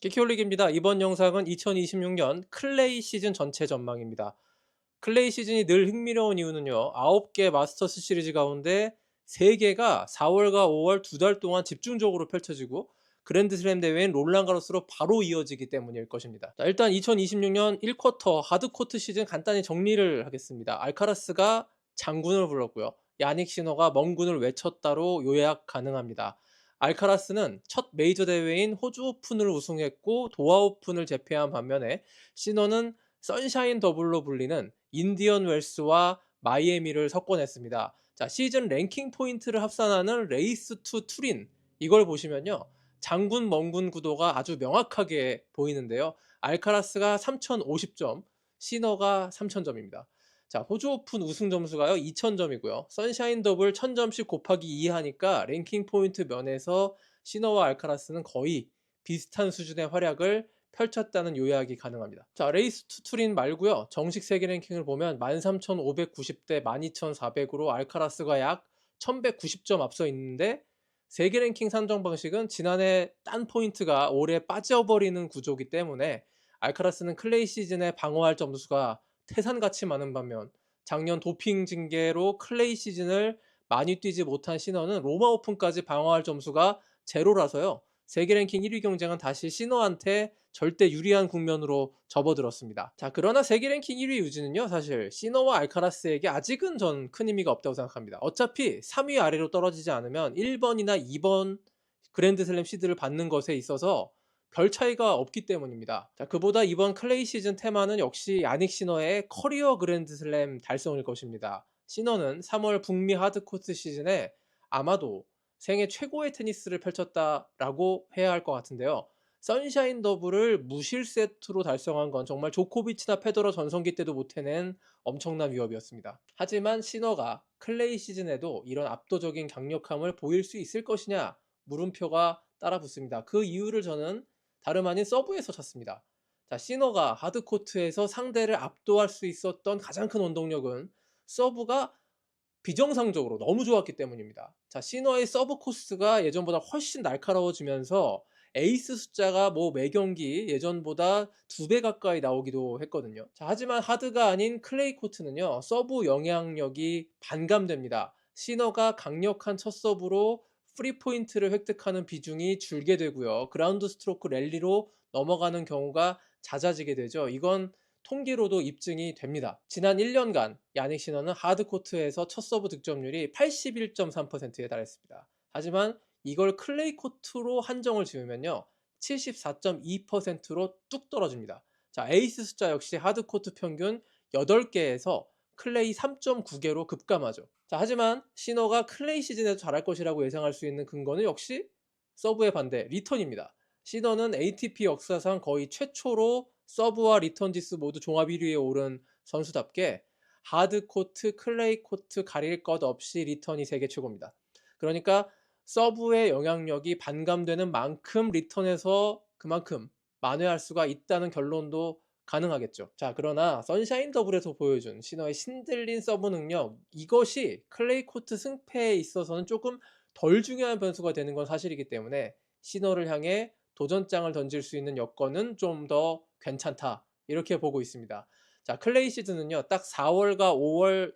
키키올릭입니다. 이번 영상은 2026년 클레이 시즌 전체 전망입니다. 클레이 시즌이 늘 흥미로운 이유는요. 9개 마스터스 시리즈 가운데 3개가 4월과 5월 2달 동안 집중적으로 펼쳐지고 그랜드슬램 대회인 롤랑가로스로 바로 이어지기 때문일 것입니다. 자, 일단 2026년 1쿼터 하드코트 시즌 간단히 정리를 하겠습니다. 알카라스가 장군을 불렀고요. 야닉 시너가 멍군을 외쳤다로 요약 가능합니다. 알카라스는 첫 메이저 대회인 호주 오픈을 우승했고 도하 오픈을 제패한 반면에 시너는 선샤인 더블로 불리는 인디언 웰스와 마이애미를 석권했습니다. 자, 시즌 랭킹 포인트를 합산하는 레이스 투 투린 이걸 보시면요. 장군 멍군 구도가 아주 명확하게 보이는데요. 알카라스가 3050점, 시너가 3000점입니다. 자, 호주 오픈 우승 점수가요 2000점이고요. 선샤인 더블 1000점씩 곱하기 2 하니까 랭킹 포인트 면에서 시너와 알카라스는 거의 비슷한 수준의 활약을 펼쳤다는 요약이 가능합니다. 자, 레이스 투투린 말고요. 정식 세계 랭킹을 보면 13,590대 12,400으로 알카라스가 약 1,190점 앞서 있는데 세계 랭킹 산정 방식은 지난해 딴 포인트가 올해 빠져버리는 구조기 때문에 알카라스는 클레이 시즌에 방어할 점수가 태산같이 많은 반면 작년 도핑 징계로 클레이 시즌을 많이 뛰지 못한 시너는 로마 오픈까지 방어할 점수가 제로라서요. 세계 랭킹 1위 경쟁은 다시 시너한테 절대 유리한 국면으로 접어들었습니다. 자, 그러나 세계 랭킹 1위 유지는요, 사실 시너와 알카라스에게 아직은 전 큰 의미가 없다고 생각합니다. 어차피 3위 아래로 떨어지지 않으면 1번이나 2번 그랜드슬램 시드를 받는 것에 있어서 별 차이가 없기 때문입니다. 자, 그보다 이번 클레이 시즌 테마는 역시 야닉 시너의 커리어 그랜드슬램 달성일 것입니다. 시너는 3월 북미 하드코트 시즌에 아마도 생애 최고의 테니스를 펼쳤다라고 해야 할 것 같은데요. 선샤인 더블을 무실 세트로 달성한 건 정말 조코비치나 페더러 전성기 때도 못 해낸 엄청난 위협이었습니다. 하지만 시너가 클레이 시즌에도 이런 압도적인 강력함을 보일 수 있을 것이냐 물음표가 따라붙습니다. 그 이유를 저는 다름 아닌 서브에서 찾습니다. 자, 시너가 하드코트에서 상대를 압도할 수 있었던 가장 큰 원동력은 서브가 비정상적으로 너무 좋았기 때문입니다. 자, 시너의 서브 코스가 예전보다 훨씬 날카로워지면서 에이스 숫자가 뭐 매경기 예전보다 2배 가까이 나오기도 했거든요. 자, 하지만 하드가 아닌 클레이 코트는요, 서브 영향력이 반감됩니다. 시너가 강력한 첫 서브로 프리 포인트를 획득하는 비중이 줄게 되고요. 그라운드 스트로크 랠리로 넘어가는 경우가 잦아지게 되죠. 이건 통계로도 입증이 됩니다. 지난 1년간 야닉 시너는 하드코트에서 첫 서브 득점률이 81.3%에 달했습니다. 하지만 이걸 클레이 코트로 한정을 지으면요 74.2%로 뚝 떨어집니다. 자, 에이스 숫자 역시 하드코트 평균 8개에서 클레이 3.9개로 급감하죠. 자, 하지만 시너가 클레이 시즌에도 잘할 것이라고 예상할 수 있는 근거는 역시 서브의 반대 리턴입니다. 시너는 ATP 역사상 거의 최초로 서브와 리턴 지수 모두 종합 1위에 오른 선수답게 하드코트, 클레이 코트 가릴 것 없이 리턴이 세계 최고입니다. 그러니까 서브의 영향력이 반감되는 만큼 리턴에서 그만큼 만회할 수가 있다는 결론도 가능하겠죠. 자, 그러나 선샤인 더블에서 보여준 시너의 신들린 서브 능력, 이것이 클레이 코트 승패에 있어서는 조금 덜 중요한 변수가 되는 건 사실이기 때문에 시너를 향해 도전장을 던질 수 있는 여건은 좀 더 괜찮다, 이렇게 보고 있습니다. 자, 클레이 시즌은요 딱 4월과 5월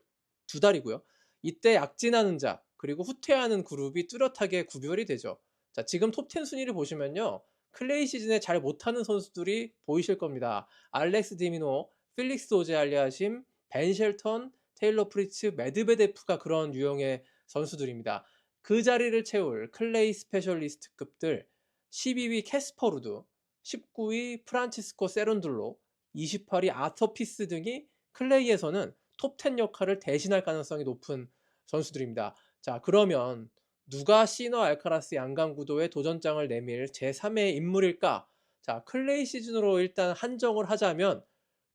2달이고요. 이때 약진하는 자 그리고 후퇴하는 그룹이 뚜렷하게 구별이 되죠. 자, 지금 톱10 순위를 보시면요 클레이 시즌에 잘 못하는 선수들이 보이실 겁니다. 알렉스 디미노, 필릭스 오제알리아심, 벤 쉘턴, 테일러 프리츠, 메드베데프가 그런 유형의 선수들입니다. 그 자리를 채울 클레이 스페셜리스트급들 12위 캐스퍼루드, 19위 프란치스코 세룬둘로, 28위 아터 피스 등이 클레이에서는 톱10 역할을 대신할 가능성이 높은 선수들입니다. 자, 그러면 누가 시너 알카라스 양강 구도에 도전장을 내밀 제3의 인물일까? 자, 클레이 시즌으로 일단 한정을 하자면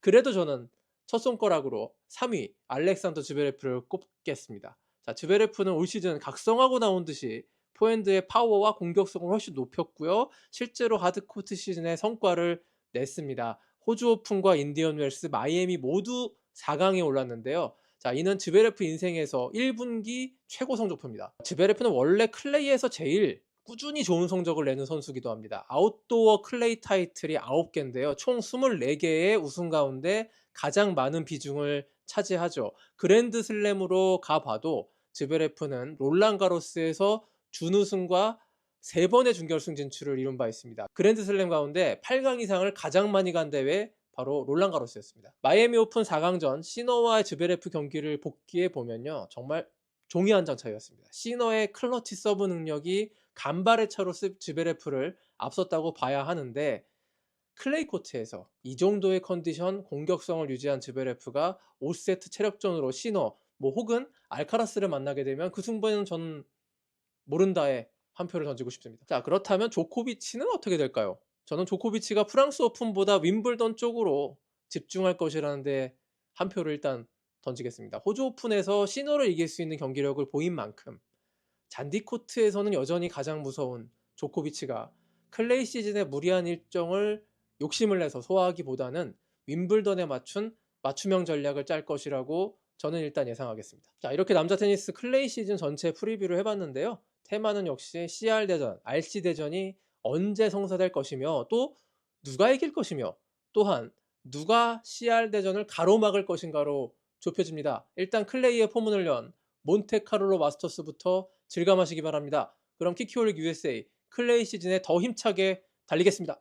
그래도 저는 첫 손가락으로 3위 알렉산더 즈베레프를 꼽겠습니다. 자, 즈베레프는 올 시즌 각성하고 나온 듯이 포핸드의 파워와 공격성을 훨씬 높였고요. 실제로 하드코트 시즌의 성과를 냈습니다. 호주 오픈과 인디언 웰스, 마이애미 모두 4강에 올랐는데요. 자, 이는 즈베레프 인생에서 1분기 최고 성적표입니다. 즈베레프는 원래 클레이에서 제일 꾸준히 좋은 성적을 내는 선수기도 합니다. 아웃도어 클레이 타이틀이 9개인데요. 총 24개의 우승 가운데 가장 많은 비중을 차지하죠. 그랜드 슬램으로 가봐도 즈베레프는 롤랑 가로스에서 준우승과 3번의 준결승 진출을 이룬 바 있습니다. 그랜드 슬램 가운데 8강 이상을 가장 많이 간 대회 바로 롤랑 가로스였습니다. 마이애미 오픈 4강전 시너와 즈베레프 경기를 복귀해 보면요. 정말 종이 한 장 차이였습니다. 시너의 클러치 서브 능력이 간발의 차로 즈베레프를 앞섰다고 봐야 하는데 클레이 코트에서 이 정도의 컨디션, 공격성을 유지한 즈베레프가 5세트 체력전으로 시너 혹은 알카라스를 만나게 되면 그 승부는 전 모른다에 한 표를 던지고 싶습니다. 자, 그렇다면 조코비치는 어떻게 될까요? 저는 조코비치가 프랑스 오픈보다 윈블던 쪽으로 집중할 것이라는데 한 표를 일단 던지겠습니다. 호주 오픈에서 시너를 이길 수 있는 경기력을 보인 만큼 잔디 코트에서는 여전히 가장 무서운 조코비치가 클레이 시즌의 무리한 일정을 욕심을 내서 소화하기보다는 윈블던에 맞춘 맞춤형 전략을 짤 것이라고 저는 일단 예상하겠습니다. 자, 이렇게 남자 테니스 클레이 시즌 전체 프리뷰를 해봤는데요. 테마는 역시 CR 대전, RC 대전이 언제 성사될 것이며 또 누가 이길 것이며 또한 누가 CR 대전을 가로막을 것인가로 좁혀집니다. 일단 클레이의 포문을 연 몬테카를로 마스터스부터 즐감하시기 바랍니다. 그럼 키키올릭 USA 클레이 시즌에 더 힘차게 달리겠습니다.